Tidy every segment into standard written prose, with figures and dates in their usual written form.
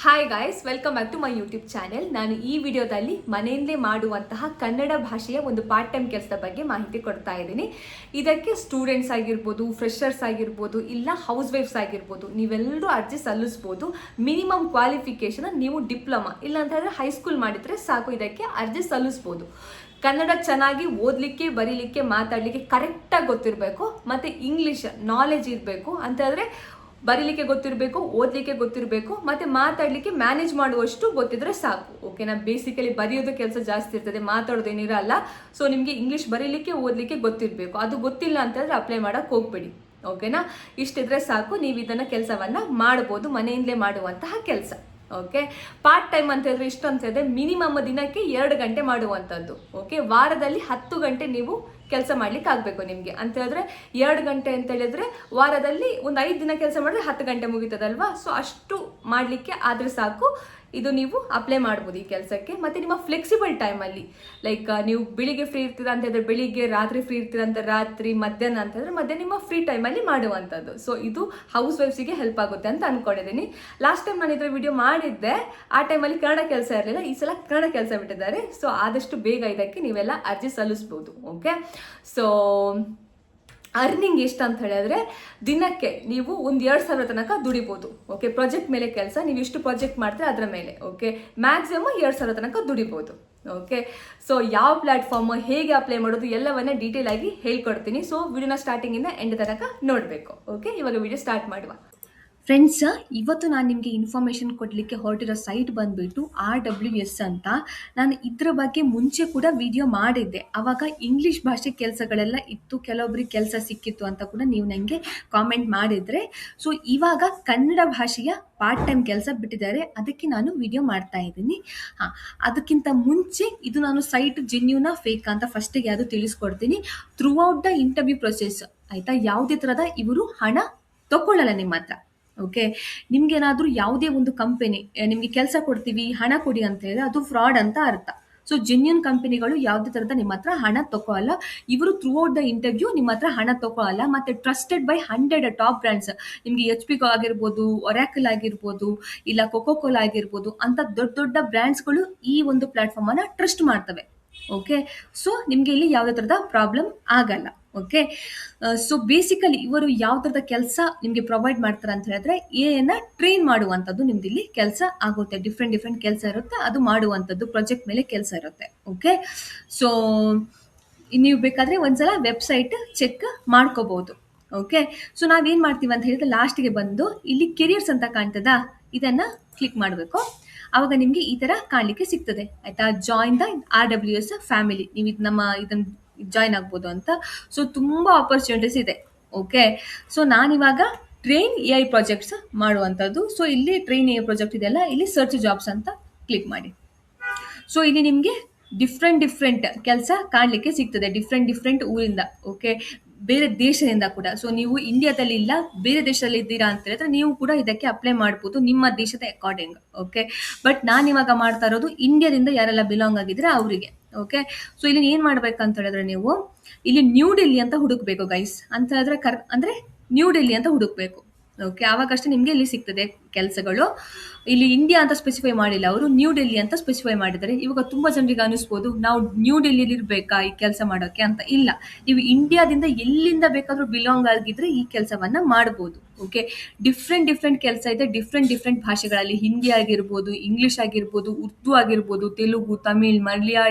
Hi guys, welcome back to my YouTube channel. ನಾನು ಈ ವಿಡಿಯೋದಲ್ಲಿ ಮನೆಯಲ್ಲೇ ಮಾಡುವಂತಹ ಕನ್ನಡ ಭಾಷೆಯ ಒಂದು ಪಾರ್ಟ್ ಟೈಮ್ ಕೆಲಸದ ಬಗ್ಗೆ ಮಾಹಿತಿ ಕೊಡ್ತಾ ಇದ್ದೀನಿ. ಇದಕ್ಕೆ ಸ್ಟೂಡೆಂಟ್ಸ್ ಆಗಿರ್ಬೋದು, ಫ್ರೆಷರ್ಸ್ ಆಗಿರ್ಬೋದು, ಇಲ್ಲ ಹೌಸ್ ವೈಫ್ಸ್ ಆಗಿರ್ಬೋದು, ನೀವೆಲ್ಲರೂ ಅರ್ಜಿ ಸಲ್ಲಿಸ್ಬೋದು. ಮಿನಿಮಮ್ ಕ್ವಾಲಿಫಿಕೇಶನ್ ನೀವು ಡಿಪ್ಲೊಮಾ ಇಲ್ಲ ಅಂತ ಹೇಳಿದ್ರೆ ಹೈಸ್ಕೂಲ್ ಮಾಡಿದರೆ ಸಾಕು, ಇದಕ್ಕೆ ಅರ್ಜಿ ಸಲ್ಲಿಸ್ಬೋದು. ಕನ್ನಡ ಚೆನ್ನಾಗಿ ಓದಲಿಕ್ಕೆ, ಬರೀಲಿಕ್ಕೆ, ಮಾತಾಡಲಿಕ್ಕೆ ಕರೆಕ್ಟಾಗಿ ಗೊತ್ತಿರಬೇಕು, ಮತ್ತು ಇಂಗ್ಲೀಷ್ ನಾಲೆಜ್ ಇರಬೇಕು. ಅಂತ ಹೇಳಿದ್ರೆ ಬರೀಲಿಕ್ಕೆ ಗೊತ್ತಿರಬೇಕು, ಓದಲಿಕ್ಕೆ ಗೊತ್ತಿರಬೇಕು, ಮತ್ತು ಮಾತಾಡಲಿಕ್ಕೆ ಮ್ಯಾನೇಜ್ ಮಾಡುವಷ್ಟು ಗೊತ್ತಿದ್ರೆ ಸಾಕು. ಓಕೆನಾ? ಬೇಸಿಕಲಿ ಬರೆಯೋದು ಕೆಲಸ ಜಾಸ್ತಿ ಇರ್ತದೆ, ಮಾತಾಡೋದೇನಿರಲ್ಲ. ಸೊ ನಿಮಗೆ ಇಂಗ್ಲೀಷ್ ಬರೀಲಿಕ್ಕೆ, ಓದಲಿಕ್ಕೆ ಗೊತ್ತಿರಬೇಕು. ಅದು ಗೊತ್ತಿಲ್ಲ ಅಂತಂದರೆ ಅಪ್ಲೈ ಮಾಡೋಕ್ಕೆ ಹೋಗ್ಬೇಡಿ. ಓಕೆನಾ? ಇಷ್ಟಿದ್ರೆ ಸಾಕು, ನೀವು ಇದನ್ನು ಕೆಲಸವನ್ನು ಮಾಡ್ಬೋದು, ಮನೆಯಿಂದಲೇ ಮಾಡುವಂತಹ ಕೆಲಸ. ಓಕೆ, ಪಾರ್ಟ್ ಟೈಮ್ ಅಂತ ಹೇಳಿದ್ರೆ ಇಷ್ಟು ಅಂತ ಹೇಳಿದ್ರೆ ಮಿನಿಮಮ್ ದಿನಕ್ಕೆ 2 ಗಂಟೆ ಮಾಡುವಂಥದ್ದು. ಓಕೆ, ವಾರದಲ್ಲಿ 10 ಗಂಟೆ ನೀವು ಕೆಲಸ ಮಾಡ್ಲಿಕ್ಕೆ ಆಗಬೇಕು ನಿಮಗೆ. ಅಂತ ಹೇಳಿದ್ರೆ 2 ಗಂಟೆ ಅಂತ ಹೇಳಿದ್ರೆ ವಾರದಲ್ಲಿ ಒಂದು 5 ದಿನ ಕೆಲಸ ಮಾಡಿದ್ರೆ 10 ಗಂಟೆ ಮುಗೀತದಲ್ವಾ? ಸೊ ಅಷ್ಟು ಮಾಡಲಿಕ್ಕೆ ಆದರೆ ಸಾಕು. ಇದು ನೀವು ಅಪ್ಲೈ ಮಾಡ್ಬೋದು ಈ ಕೆಲಸಕ್ಕೆ. ಮತ್ತು ನಿಮ್ಮ ಫ್ಲೆಕ್ಸಿಬಲ್ ಟೈಮಲ್ಲಿ, ಲೈಕ್ ನೀವು ಬೆಳಿಗ್ಗೆ ಫ್ರೀ ಇರ್ತೀರಾ ಅಂತ ಹೇಳಿದ್ರೆ ಬೆಳಿಗ್ಗೆ, ರಾತ್ರಿ ಫ್ರೀ ಇರ್ತೀರಾ ಅಂತ ರಾತ್ರಿ, ಮಧ್ಯಾಹ್ನ ಅಂತ ಹೇಳಿದ್ರೆ ಮಧ್ಯಾಹ್ನ, ನಿಮ್ಮ ಫ್ರೀ ಟೈಮಲ್ಲಿ ಮಾಡುವಂಥದ್ದು. ಸೊ ಇದು ಹೌಸ್ ವೈಫ್ಸಿಗೆ ಹೆಲ್ಪ್ ಆಗುತ್ತೆ ಅಂತ ಅಂದ್ಕೊಂಡಿದ್ದೀನಿ. ಲಾಸ್ಟ್ ಟೈಮ್ ನಾನು ಇದರ ವಿಡಿಯೋ ಮಾಡಿದ್ದೆ, ಆ ಟೈಮಲ್ಲಿ ಕನ್ನಡ ಕೆಲಸ ಇರಲಿಲ್ಲ. ಈ ಸಲ ಕನ್ನಡ ಕೆಲಸ ಬಿಟ್ಟಿದ್ದಾರೆ. ಸೊ ಆದಷ್ಟು ಬೇಗ ಇದಕ್ಕೆ ನೀವೆಲ್ಲ ಅರ್ಜಿ ಸಲ್ಲಿಸ್ಬೋದು. ಓಕೆ, ಸೊ ಅರ್ನಿಂಗ್ ಎಷ್ಟು ಅಂತ ಹೇಳಿದ್ರೆ ದಿನಕ್ಕೆ ನೀವು ಒಂದು 2,000 ತನಕ ದುಡಿಬೋದು. ಓಕೆ, ಪ್ರಾಜೆಕ್ಟ್ ಮೇಲೆ ಕೆಲಸ, ನೀವು ಎಷ್ಟು ಪ್ರಾಜೆಕ್ಟ್ ಮಾಡ್ತೀರಾ ಅದರ ಮೇಲೆ. ಓಕೆ, ಮ್ಯಾಕ್ಸಿಮಮ್ 2,000 ತನಕ ದುಡಿಬೋದು. ಓಕೆ, ಸೊ ಯಾವ ಪ್ಲಾಟ್ಫಾರ್ಮ್, ಹೇಗೆ ಅಪ್ಲೈ ಮಾಡೋದು ಎಲ್ಲವನ್ನ ಡೀಟೇಲ್ ಆಗಿ ಹೇಳ್ಕೊಡ್ತೀನಿ. ಸೊ ವಿಡಿಯೋನ ಸ್ಟಾರ್ಟಿಂಗಿಂದ ಎಂಡ್ ತನಕ ನೋಡಬೇಕು. ಓಕೆ, ಇವಾಗ ವಿಡಿಯೋ ಸ್ಟಾರ್ಟ್ ಮಾಡುವ. ಫ್ರೆಂಡ್ಸ್, ಇವತ್ತು ನಾನು ನಿಮಗೆ ಇನ್ಫಾರ್ಮೇಷನ್ ಕೊಡಲಿಕ್ಕೆ ಹೊರಟಿರೋ ಸೈಟ್ ಬಂದುಬಿಟ್ಟು RWS ಅಂತ. ನಾನು ಇದರ ಬಗ್ಗೆ ಮುಂಚೆ ಕೂಡ ವಿಡಿಯೋ ಮಾಡಿದ್ದೆ. ಆವಾಗ ಇಂಗ್ಲೀಷ್ ಭಾಷೆ ಕೆಲಸಗಳೆಲ್ಲ ಇತ್ತು, ಕೆಲವೊಬ್ಬರಿಗೆ ಕೆಲಸ ಸಿಕ್ಕಿತ್ತು ಅಂತ ಕೂಡ ನೀವು ನನಗೆ ಕಾಮೆಂಟ್ ಮಾಡಿದರೆ. ಸೊ ಇವಾಗ ಕನ್ನಡ ಭಾಷೆಯ ಪಾರ್ಟ್ ಟೈಮ್ ಕೆಲಸ ಬಿಟ್ಟಿದ್ದಾರೆ, ಅದಕ್ಕೆ ನಾನು ವಿಡಿಯೋ ಮಾಡ್ತಾ ಇದ್ದೀನಿ. ಅದಕ್ಕಿಂತ ಮುಂಚೆ ಇದು ನಾನು ಸೈಟ್ ಜೆನ್ಯೂನಾ ಫೇಕ್ ಅಂತ ಫಸ್ಟಿಗೆ ಅದು ತಿಳಿಸ್ಕೊಡ್ತೀನಿ. Through out the interview process, ಆಯಿತಾ, ಯಾವುದೇ ಥರದ ಇವರು ಹಣ ತಗೊಳ್ಳಲ್ಲ ನಿಮ್ಮ ಹತ್ರ. ಓಕೆ, ನಿಮ್ಗೇನಾದರೂ ಯಾವುದೇ ಒಂದು ಕಂಪನಿ ನಿಮಗೆ ಕೆಲಸ ಕೊಡ್ತೀವಿ, ಹಣ ಕೊಡಿ ಅಂತ ಹೇಳಿದ್ರೆ ಅದು ಫ್ರಾಡ್ ಅಂತ ಅರ್ಥ. ಸೊ ಜೆನ್ಯೂನ್ ಕಂಪನಿಗಳು ಯಾವುದೇ ಥರದ ನಿಮ್ಮ ಹತ್ರ ಹಣ ತಗೊಳ್ಳಲ್ಲ. ಇವರು ಥ್ರೂ ಔಟ್ ದ ಇಂಟರ್ವ್ಯೂ ನಿಮ್ಮ ಹತ್ರ ಹಣ ತಗೊಳ್ಳಲ್ಲ. ಮತ್ತು ಟ್ರಸ್ಟೆಡ್ ಬೈ 100 ಟಾಪ್ ಬ್ರ್ಯಾಂಡ್ಸ್, ನಿಮಗೆ HP ಆಗಿರ್ಬೋದು, ಒರಾಕಲ್ ಆಗಿರ್ಬೋದು, ಇಲ್ಲ ಕೊಕೊಕೋಲಾ ಆಗಿರ್ಬೋದು, ಅಂತ ದೊಡ್ಡ ದೊಡ್ಡ ಬ್ರ್ಯಾಂಡ್ಸ್ಗಳು ಈ ಒಂದು ಪ್ಲಾಟ್ಫಾರ್ಮನ್ನು ಟ್ರಸ್ಟ್ ಮಾಡ್ತವೆ. ಓಕೆ, ಸೊ ನಿಮಗೆ ಇಲ್ಲಿ ಯಾವುದೇ ಥರದ ಪ್ರಾಬ್ಲಮ್ ಆಗಲ್ಲ. ಓಕೆ, ಸೊ ಬೇಸಿಕಲಿ ಇವರು ಯಾವ ಥರದ ಕೆಲಸ ನಿಮಗೆ ಪ್ರೊವೈಡ್ ಮಾಡ್ತಾರೆ ಅಂತ ಹೇಳಿದ್ರೆ, ಏನ ಟ್ರೈನ್ ಮಾಡುವಂಥದ್ದು ನಿಮ್ದು ಇಲ್ಲಿ ಕೆಲಸ ಆಗುತ್ತೆ. ಡಿಫ್ರೆಂಟ್ ಕೆಲಸ ಇರುತ್ತೆ, ಅದು ಮಾಡುವಂಥದ್ದು ಪ್ರಾಜೆಕ್ಟ್ ಮೇಲೆ ಕೆಲಸ ಇರುತ್ತೆ. ಓಕೆ, ಸೊ ನೀವು ಬೇಕಾದರೆ ಒಂದ್ಸಲ ವೆಬ್ಸೈಟ್ ಚೆಕ್ ಮಾಡ್ಕೋಬಹುದು. ಓಕೆ, ಸೊ ನಾವೇನು ಮಾಡ್ತೀವಿ ಅಂತ ಹೇಳಿದ್ರೆ ಲಾಸ್ಟಿಗೆ ಬಂದು ಇಲ್ಲಿ ಕೆರಿಯರ್ಸ್ ಅಂತ ಕಾಣ್ತದಾ, ಇದನ್ನು ಕ್ಲಿಕ್ ಮಾಡಬೇಕು. ಆವಾಗ ನಿಮಗೆ ಈ ಥರ ಕಾಣಲಿಕ್ಕೆ ಸಿಗ್ತದೆ. ಆಯಿತಾ, ಜಾಯಿನ್ ದ RWS ಫ್ಯಾಮಿಲಿ, ನೀವು ಇದನ್ನು ಜಾಯ್ನ್ ಆಗ್ಬೋದು ಅಂತ. ಸೊ ತುಂಬ ಆಪರ್ಚುನಿಟೀಸ್ ಇದೆ. ಓಕೆ, ಸೊ ನಾನಿವಾಗ ಟ್ರೈನ್ AI ಪ್ರಾಜೆಕ್ಟ್ಸ್ ಮಾಡುವಂಥದ್ದು. ಸೊ ಇಲ್ಲಿ ಟ್ರೈನ್ AI ಪ್ರಾಜೆಕ್ಟ್ ಇದೆಲ್ಲ, ಇಲ್ಲಿ ಸರ್ಚ್ ಜಾಬ್ಸ್ ಅಂತ ಕ್ಲಿಕ್ ಮಾಡಿ. ಸೊ ಇಲ್ಲಿ ನಿಮಗೆ ಡಿಫ್ರೆಂಟ್ ಕೆಲಸ ಕಾಣಲಿಕ್ಕೆ ಸಿಗ್ತದೆ, ಡಿಫ್ರೆಂಟ್ ಊರಿಂದ. ಓಕೆ, ಬೇರೆ ದೇಶದಿಂದ ಕೂಡ. ಸೊ ನೀವು ಇಂಡಿಯಾದಲ್ಲಿ ಇಲ್ಲ, ಬೇರೆ ದೇಶದಲ್ಲಿ ಇದ್ದೀರಾ ಅಂತ ಹೇಳಿದ್ರೆ ನೀವು ಕೂಡ ಇದಕ್ಕೆ ಅಪ್ಲೈ ಮಾಡ್ಬೋದು, ನಿಮ್ಮ ದೇಶದ ಅಕಾರ್ಡಿಂಗ್. ಓಕೆ, ಬಟ್ ನಾನು ಇವಾಗ ಮಾಡ್ತಾ ಇರೋದು ಇಂಡಿಯಾದಿಂದ ಯಾರೆಲ್ಲ ಬಿಲಾಂಗ್ ಆಗಿದ್ರೆ ಅವರಿಗೆ. ಓಕೆ, ಸೊ ಇಲ್ಲಿ ಏನು ಮಾಡ್ಬೇಕಂತ ಹೇಳಿದ್ರೆ ನೀವು ಇಲ್ಲಿ ನ್ಯೂ ಡೆಲ್ಲಿ ಅಂತ ಹುಡುಕ್ಬೇಕು ಗೈಸ್. ಅಂತ ಹೇಳಿದ್ರೆ ಅಂದರೆ ನ್ಯೂ ಡೆಲ್ಲಿ ಅಂತ ಹುಡುಕ್ಬೇಕು. ಓಕೆ, ಆವಾಗಷ್ಟೇ ನಿಮಗೆ ಇಲ್ಲಿ ಸಿಗ್ತದೆ ಕೆಲಸಗಳು. ಇಲ್ಲಿ ಇಂಡಿಯಾ ಅಂತ ಸ್ಪೆಸಿಫೈ ಮಾಡಿಲ್ಲ ಅವರು, ನ್ಯೂ ಡೆಲ್ಲಿ ಅಂತ ಸ್ಪೆಸಿಫೈ ಮಾಡಿದ್ದಾರೆ. ಇವಾಗ ತುಂಬ ಜನರಿಗೆ ಅನಿಸ್ಬೋದು ನಾವು ನ್ಯೂ ಡೆಲ್ಲಿಲಿ ಇರಬೇಕಾ ಈ ಕೆಲಸ ಮಾಡೋಕ್ಕೆ ಅಂತ. ಇಲ್ಲ, ನೀವು ಇಂಡಿಯಾದಿಂದ ಎಲ್ಲಿಂದ ಬೇಕಾದರೂ ಬಿಲಾಂಗ್ ಆಗಿದ್ರೆ ಈ ಕೆಲಸವನ್ನು ಮಾಡ್ಬೋದು. ಓಕೆ, ಡಿಫ್ರೆಂಟ್ ಕೆಲಸ ಇದೆ, ಡಿಫ್ರೆಂಟ್ ಭಾಷೆಗಳಲ್ಲಿ, ಹಿಂದಿ ಆಗಿರ್ಬೋದು, ಇಂಗ್ಲೀಷ್ ಆಗಿರ್ಬೋದು, ಉರ್ದು ಆಗಿರ್ಬೋದು, ತೆಲುಗು, ತಮಿಳ್,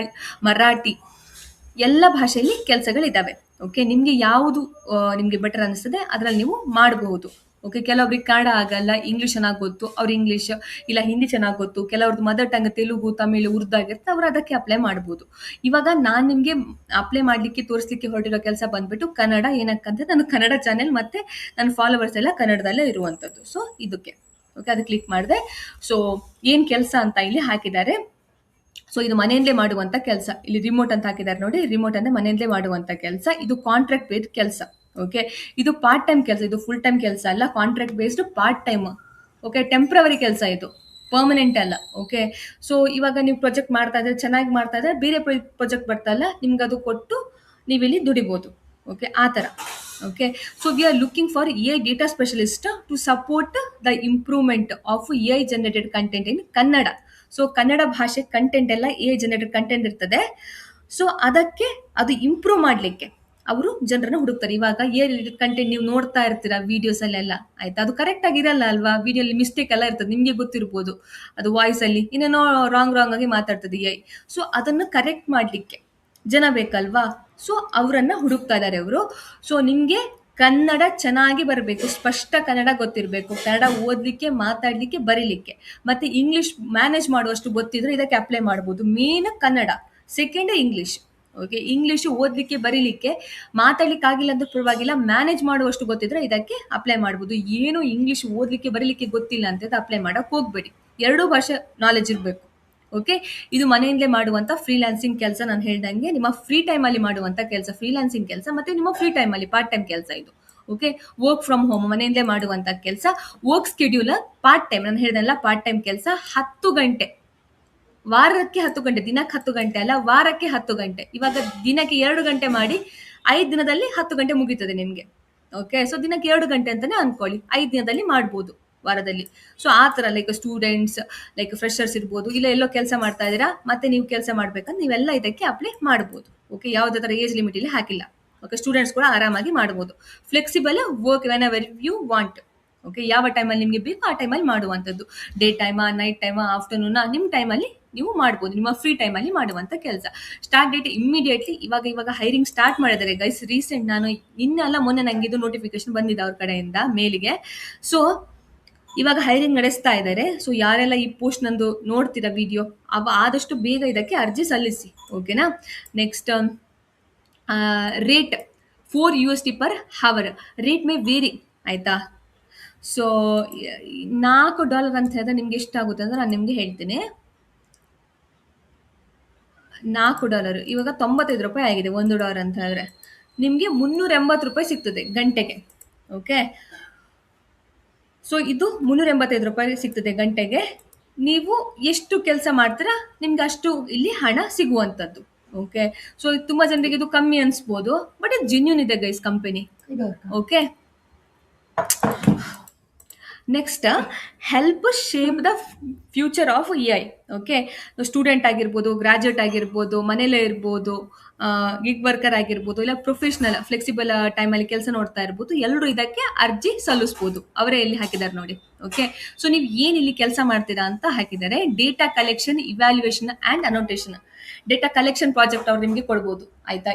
ಮರಾಠಿ ಎಲ್ಲ ಭಾಷೆಯಲ್ಲಿ ಕೆಲಸಗಳಿದ್ದಾವೆ. ಓಕೆ, ನಿಮಗೆ ಯಾವುದು ನಿಮಗೆ ಬೆಟರ್ ಅನಿಸ್ತದೆ ಅದರಲ್ಲಿ ನೀವು ಮಾಡಬಹುದು. ಓಕೆ, ಕೆಲವೊಬ್ರಿಗೆ ಕನ್ನಡ ಆಗಲ್ಲ, ಇಂಗ್ಲೀಷ್ ಚೆನ್ನಾಗಿ ಗೊತ್ತು, ಅವ್ರು ಇಂಗ್ಲೀಷ್ ಇಲ್ಲ ಹಿಂದಿ ಚೆನ್ನಾಗಿ ಗೊತ್ತು, ಕೆಲವ್ರದ್ದು ಮದರ್ ಟಂಗ್ ತೆಲುಗು, ತಮಿಳು, ಉರ್ದು ಆಗಿರುತ್ತೆ, ಅವರು ಅದಕ್ಕೆ ಅಪ್ಲೈ ಮಾಡ್ಬೋದು. ಇವಾಗ ನಾನು ನಿಮಗೆ ಅಪ್ಲೈ ಮಾಡಲಿಕ್ಕೆ ತೋರಿಸ್ಲಿಕ್ಕೆ ಹೊರಟಿರೋ ಕೆಲಸ ಬಂದ್ಬಿಟ್ಟು ಕನ್ನಡ. ಏನಕ್ಕಂತ ನನ್ನ ಕನ್ನಡ ಚಾನೆಲ್ ಮತ್ತು ನನ್ನ ಫಾಲೋವರ್ಸ್ ಎಲ್ಲ ಕನ್ನಡದಲ್ಲೇ ಇರುವಂಥದ್ದು. ಸೊ ಇದಕ್ಕೆ ಓಕೆ, ಅದು ಕ್ಲಿಕ್ ಮಾಡಿದೆ. ಸೊ ಏನು ಕೆಲಸ ಅಂತ ಇಲ್ಲಿ ಹಾಕಿದ್ದಾರೆ. ಸೊ ಇದು ಮನೆಯಲ್ಲೇ ಮಾಡುವಂಥ ಕೆಲಸ. ಇಲ್ಲಿ ರಿಮೋಟ್ ಅಂತ ಹಾಕಿದ್ದಾರೆ ನೋಡಿ, ರಿಮೋಟ್ ಅಂದರೆ ಮನೆಯಲ್ಲೇ ಮಾಡುವಂಥ ಕೆಲಸ. ಇದು ಕಾಂಟ್ರಾಕ್ಟ್ ಬೇಸ್ಡ್ ಕೆಲಸ. ಓಕೆ, ಇದು ಪಾರ್ಟ್ ಟೈಮ್ ಕೆಲಸ, ಇದು ಫುಲ್ ಟೈಮ್ ಕೆಲಸ ಅಲ್ಲ, contract based part time. Okay, temporary ಕೆಲಸ, ಇದು ಪರ್ಮನೆಂಟ್ ಅಲ್ಲ. ಓಕೆ, ಸೊ ಇವಾಗ ನೀವು ಪ್ರಾಜೆಕ್ಟ್ ಮಾಡ್ತಾ ಇದ್ರೆ, ಚೆನ್ನಾಗಿ ಮಾಡ್ತಾ ಇದ್ರೆ, ಬೇರೆ ಪ್ರಾಜೆಕ್ಟ್ ಬರ್ತಾ ಇಲ್ಲ ನಿಮ್ಗೆ ಅದು ಕೊಟ್ಟು ನೀವಿಲ್ಲಿ ದುಡಿಬೋದು. ಓಕೆ ಆ ಥರ. Okay, so we are looking for A I data specialist to support the improvement of A I generated content in Kannada. So Kannada ಭಾಷೆ ಕಂಟೆಂಟ್ ಎಲ್ಲ ಎ ಐ ಜನರೇಟೆಡ್ ಕಂಟೆಂಟ್ ಇರ್ತದೆ. ಸೊ ಅದಕ್ಕೆ ಅದು ಇಂಪ್ರೂವ್ ಮಾಡಲಿಕ್ಕೆ ಅವರು ಜನರನ್ನ ಹುಡುಕ್ತಾರೆ. ಇವಾಗ ಎ ರಿಲೇಟೆಡ್ ಕಂಟೆಂಟ್ ನೀವು ನೋಡ್ತಾ ಇರ್ತೀರಾ ವಿಡಿಯೋಸ್ ಅಲ್ಲೆಲ್ಲ, ಆಯ್ತಾ, ಅದು ಕರೆಕ್ಟ್ ಆಗಿರಲ್ಲ ಅಲ್ವಾ, ವಿಡಿಯೋಲಿ ಮಿಸ್ಟೇಕ್ ಎಲ್ಲ ಇರ್ತದೆ, ನಿಮಗೆ ಗೊತ್ತಿರ್ಬೋದು, ಅದು ವಾಯ್ಸ್ ಅಲ್ಲಿ ಇನ್ನೇನೋ ರಾಂಗ್ ಆಗಿ ಮಾತಾಡ್ತದೆ ಎ ಐ. ಸೊ ಅದನ್ನು ಕರೆಕ್ಟ್ ಮಾಡಲಿಕ್ಕೆ ಜನ ಬೇಕಲ್ವಾ, ಸೊ ಅವರನ್ನ ಹುಡುಕ್ತಾ ಇದ್ದಾರೆ ಅವರು. ಸೊ ನಿಮಗೆ ಕನ್ನಡ ಚೆನ್ನಾಗಿ ಬರಬೇಕು, ಸ್ಪಷ್ಟ ಕನ್ನಡ ಗೊತ್ತಿರಬೇಕು, ಕನ್ನಡ ಓದಲಿಕ್ಕೆ, ಮಾತಾಡಲಿಕ್ಕೆ, ಬರೀಲಿಕ್ಕೆ, ಮತ್ತೆ ಇಂಗ್ಲಿಷ್ ಮ್ಯಾನೇಜ್ ಮಾಡುವಷ್ಟು ಗೊತ್ತಿದ್ರೆ ಇದಕ್ಕೆ ಅಪ್ಲೈ ಮಾಡ್ಬೋದು. Main Kannada, second English. Okay, English ಓದಲಿಕ್ಕೆ, ಬರೀಲಿಕ್ಕೆ, ಮಾತಾಡ್ಲಿಕ್ಕೆ ಆಗಿಲ್ಲ ಅಂತ ಪರವಾಗಿಲ್ಲ, ಮ್ಯಾನೇಜ್ ಮಾಡುವಷ್ಟು ಗೊತ್ತಿದ್ರೆ ಇದಕ್ಕೆ ಅಪ್ಲೈ ಮಾಡ್ಬೋದು. ಏನು ಇಂಗ್ಲಿಷ್ ಓದಲಿಕ್ಕೆ ಬರೀಲಿಕ್ಕೆ ಗೊತ್ತಿಲ್ಲ ಅಂತ ಅಪ್ಲೈ ಮಾಡಕ್ ಹೋಗ್ಬೇಡಿ, ಎರಡೂ ಭಾಷೆ ನಾಲೆಜ್ ಇರಬೇಕು. ಓಕೆ, ಇದು ಮನೆಯಿಂದಲೇ ಮಾಡುವಂತ ಫ್ರೀಲಾನ್ಸಿಂಗ್ ಕೆಲಸ. ನಾನು ಹೇಳ್ದಂಗೆ ನಿಮ್ಮ ಫ್ರೀ ಟೈಮ್ ಅಲ್ಲಿ ಮಾಡುವಂತ ಕೆಲಸ ಫ್ರೀಲಾನ್ಸಿಂಗ್ ಕೆಲಸ, ಮತ್ತೆ ನಿಮ್ಮ ಫ್ರೀ ಟೈಮ್ ಅಲ್ಲಿ ಪಾರ್ಟ್ ಟೈಮ್ ಕೆಲಸ ಇದು. ಓಕೆ, ವರ್ಕ್ ಫ್ರಮ್ ಹೋಮ್, ಮನೆಯಿಂದಲೇ ಮಾಡುವಂತ ಕೆಲಸ. ವರ್ಕ್ ಸ್ಕೆಡ್ಯೂಲ್ ಪಾರ್ಟ್ ಟೈಮ್, ನಾನು ಹೇಳ್ದಲ್ಲ ಪಾರ್ಟ್ ಟೈಮ್ ಕೆಲಸ, 10 ಗಂಟೆ, ವಾರಕ್ಕೆ 10 ಗಂಟೆ, ದಿನಕ್ಕೆ 10 ಗಂಟೆ ಅಲ್ಲ, ವಾರಕ್ಕೆ 10 ಗಂಟೆ. ಇವಾಗ ದಿನಕ್ಕೆ 2 ಗಂಟೆ ಮಾಡಿ 5 ದಿನದಲ್ಲಿ 10 ಗಂಟೆ ಮುಗೀತದೆ ನಿಮ್ಗೆ. ಓಕೆ, ಸೊ ದಿನಕ್ಕೆ 2 ಗಂಟೆ ಅಂತಾನೆ ಅನ್ಕೊಳ್ಳಿ, 5 ದಿನದಲ್ಲಿ ಮಾಡ್ಬೋದು ವಾರದಲ್ಲಿ. ಸೊ ಆ ತರ ಲೈಕ್ ಸ್ಟೂಡೆಂಟ್ಸ್, ಲೈಕ್ ಫ್ರೆಶರ್ಸ್ ಇರ್ಬೋದು, ಇಲ್ಲ ಎಲ್ಲೋ ಕೆಲಸ ಮಾಡ್ತಾ ಇದ್ದೀರಾ, ಮತ್ತೆ ನೀವು ಕೆಲಸ ಮಾಡ್ಬೇಕಂದ್ರೆ ನೀವೆಲ್ಲ ಇದಕ್ಕೆ ಅಪ್ಲೈ ಮಾಡ್ಬೋದು. ಓಕೆ, ಯಾವುದೇ ತರ ಏಜ್ ಲಿಮಿಟ್ ಇಲ್ಲಿ ಹಾಕಿಲ್ಲ. ಓಕೆ, ಸ್ಟೂಡೆಂಟ್ಸ್ ಕೂಡ ಆರಾಮಾಗಿ ಮಾಡ್ಬೋದು. Flexible work whenever you want. Okay, ಯಾವ ಟೈಮಲ್ಲಿ ನಿಮಗೆ ಬೇಕು ಆ ಟೈಮಲ್ಲಿ ಮಾಡುವಂಥದ್ದು, ಡೇ ಟೈಮಾ, ನೈಟ್ ಟೈಮಾ, ಆಫ್ಟರ್ನೂನಾ, ನಿಮ್ಮ ಟೈಮಲ್ಲಿ ನೀವು ಮಾಡ್ಬೋದು, ನಿಮ್ಮ ಫ್ರೀ ಟೈಮಲ್ಲಿ ಮಾಡುವಂಥ ಕೆಲಸ. ಸ್ಟಾರ್ಟ್ ಡೇಟ್ ಇಮ್ಮಿಡಿಯೇಟ್ಲಿ ಇವಾಗ ಹೈರಿಂಗ್ ಸ್ಟಾರ್ಟ್ ಮಾಡಿದ್ದಾರೆ ಗೈಸ್. ರೀಸೆಂಟ್ ನಾನು ನಿನ್ನೆ ಅಲ್ಲ ಮೊನ್ನೆ ನನಗೆ ಇದು ನೋಟಿಫಿಕೇಶನ್ ಬಂದಿದೆ ಅವ್ರ ಕಡೆಯಿಂದ ಮೇಲಿಗೆ. ಸೊ ಇವಾಗ ಹೈರಿಂಗ್ ನಡೆಸ್ತಾ ಇದ್ದಾರೆ. ಸೊ ಯಾರೆಲ್ಲ ಈ ಪೋಸ್ಟ್ ನಂದು ನೋಡ್ತೀರಾ ವಿಡಿಯೋ, ಆದಷ್ಟು ಬೇಗ ಇದಕ್ಕೆ ಅರ್ಜಿ ಸಲ್ಲಿಸಿ. ಓಕೆನಾ. Next rate $4 per hour. Rate may vary, ಆಯ್ತಾ. ಸೊ $4 ಅಂತ ಹೇಳಿದ್ರೆ ನಿಮ್ಗೆ ಎಷ್ಟಾಗುತ್ತೆ ಅಂದ್ರೆ ನಾನು ನಿಮ್ಗೆ ಹೇಳ್ತೀನಿ. $4 ಇವಾಗ $95 ಆಗಿದೆ. $1 ಅಂತ ಹೇಳಿದ್ರೆ ನಿಮ್ಗೆ $380 ಸಿಗ್ತದೆ ಗಂಟೆಗೆ. ಓಕೆ, ಸೊ ಇದು $385 ಸಿಗ್ತದೆ ಗಂಟೆಗೆ. ನೀವು ಎಷ್ಟು ಕೆಲಸ ಮಾಡ್ತೀರಾ ನಿಮ್ಗೆ ಅಷ್ಟು ಇಲ್ಲಿ ಹಣ ಸಿಗುವಂಥದ್ದು. ಓಕೆ, ಸೊ ತುಂಬಾ ಜನರಿಗೆ ಇದು ಕಮ್ಮಿ ಅನ್ಸ್ಬೋದು, ಬಟ್ ಇದು ಜೆನ್ಯೂನ್ ಇದೆ guys company. Okay, next help shape the future of A I. Okay, student ಆಗಿರ್ಬೋದು, ಗ್ರಾಜುಯೇಟ್ ಆಗಿರ್ಬೋದು, ಮನೇಲೇ ಇರ್ಬೋದು, ಗಿಗ್ ವರ್ಕರ್ ಆಗಿರ್ಬೋದು, ಇಲ್ಲ ಪ್ರೊಫೆಷನಲ್ ಫ್ಲೆಕ್ಸಿಬಲ್ ಟೈಮಲ್ಲಿ ಕೆಲಸ ನೋಡ್ತಾ ಇರ್ಬೋದು, ಎಲ್ಲರೂ ಇದಕ್ಕೆ ಅರ್ಜಿ ಸಲ್ಲಿಸ್ಬೋದು. ಅವರೇ ಇಲ್ಲಿ ಹಾಕಿದ್ದಾರೆ ನೋಡಿ. ಓಕೆ, ಸೊ ನೀವು ಏನು ಇಲ್ಲಿ ಕೆಲಸ ಮಾಡ್ತೀರಾ ಅಂತ ಹಾಕಿದ್ದಾರೆ. Data collection, evaluation and annotation. Data collection project ಅವ್ರು ನಿಮಗೆ ಕೊಡ್ಬೋದು, ಆಯ್ತಾ.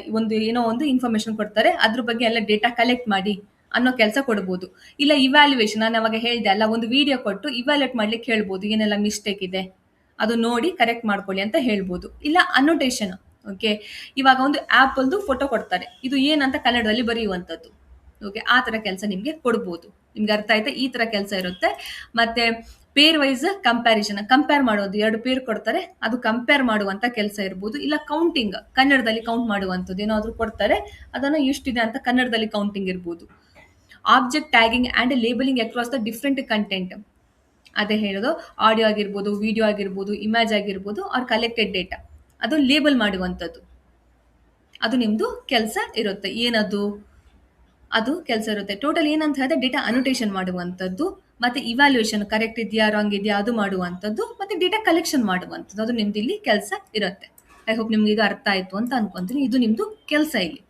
ಏನೋ ಒಂದು ಇನ್ಫಾರ್ಮೇಶನ್ ಕೊಡ್ತಾರೆ, ಅದ್ರ ಬಗ್ಗೆ ಎಲ್ಲ ಡೇಟಾ ಕಲೆಕ್ಟ್ ಮಾಡಿ ಅನ್ನೋ ಕೆಲಸ ಕೊಡ್ಬೋದು. ಇಲ್ಲ ಇವ್ಯಾಲ್ಯೂಯೇಷನ್, ನಾನು ಅವಾಗ ಹೇಳ್ದೆ ಅಲ್ಲ, ಒಂದು ವಿಡಿಯೋ ಕೊಟ್ಟು ಇವ್ಯಾಲ್ಯೂಯೇಟ್ ಮಾಡ್ಲಿಕ್ಕೆ ಹೇಳ್ಬೋದು, ಏನೆಲ್ಲ ಮಿಸ್ಟೇಕ್ ಇದೆ ಅದು ನೋಡಿ ಕರೆಕ್ಟ್ ಮಾಡ್ಕೊಳ್ಳಿ ಅಂತ ಹೇಳ್ಬೋದು. ಇಲ್ಲ ಅನೋಟೇಷನ್. ಓಕೆ, ಇವಾಗ ಒಂದು ಆ್ಯಪಲ್ದು ಫೋಟೋ ಕೊಡ್ತಾರೆ, ಇದು ಏನಂತ ಕನ್ನಡದಲ್ಲಿ ಬರೆಯುವಂಥದ್ದು. ಓಕೆ, ಆ ಥರ ಕೆಲಸ ನಿಮಗೆ ಕೊಡ್ಬೋದು. ನಿಮ್ಗೆ ಅರ್ಥ ಆಯ್ತಾ, ಈ ಥರ ಕೆಲಸ ಇರುತ್ತೆ. ಮತ್ತೆ ಪೇರ್ ವೈಸ್ ಕಂಪ್ಯಾರಿಸನ್, ಕಂಪೇರ್ ಮಾಡೋದು, 2 ಪೇರ್ ಕೊಡ್ತಾರೆ, ಅದು ಕಂಪೇರ್ ಮಾಡುವಂತ ಕೆಲಸ ಇರ್ಬೋದು. ಇಲ್ಲ ಕೌಂಟಿಂಗ್, ಕನ್ನಡದಲ್ಲಿ ಕೌಂಟ್ ಮಾಡುವಂಥದ್ದು ಏನಾದರೂ ಕೊಡ್ತಾರೆ, ಅದನ್ನು ಎಷ್ಟಿದೆ ಅಂತ ಕನ್ನಡದಲ್ಲಿ ಕೌಂಟಿಂಗ್ ಇರ್ಬೋದು. Object tagging and labelling across the different content. ಅದೇ ಹೇಳೋದು, ಆಡಿಯೋ ಆಗಿರ್ಬೋದು, ವಿಡಿಯೋ ಆಗಿರ್ಬೋದು, ಇಮೇಜ್ ಆಗಿರ್ಬೋದು, ಆರ್ ಕಲೆಕ್ಟೆಡ್ ಡೇಟಾ, ಅದು ಲೇಬಲ್ ಮಾಡುವಂಥದ್ದು, ಅದು ನಿಮ್ಮದು ಕೆಲಸ ಇರುತ್ತೆ. ಏನದು, ಅದು ಕೆಲಸ ಇರುತ್ತೆ. ಟೋಟಲ್ ಏನಂತ ಹೇಳಿದ್ರೆ ಡೇಟಾ ಅನೋಟೇಷನ್ ಮಾಡುವಂಥದ್ದು, ಮತ್ತೆ ಇವ್ಯಾಲ್ಯೂಯೇಷನ್ ಕರೆಕ್ಟ್ ಇದೆಯಾ ರಾಂಗ್ ಇದೆಯಾ ಅದು ಮಾಡುವಂಥದ್ದು, ಮತ್ತೆ ಡೇಟಾ ಕಲೆಕ್ಷನ್ ಮಾಡುವಂಥದ್ದು, ಅದು ನಿಮ್ದು ಇಲ್ಲಿ ಕೆಲಸ ಇರುತ್ತೆ. ಐ ಹೋಪ್ ನಿಮ್ಗೆ ಇದು ಅರ್ಥ ಆಯಿತು ಅಂತ ಅನ್ಕೊಂತೀನಿ. ಇದು ನಿಮ್ಮದು ಕೆಲಸ ಇಲ್ಲಿ.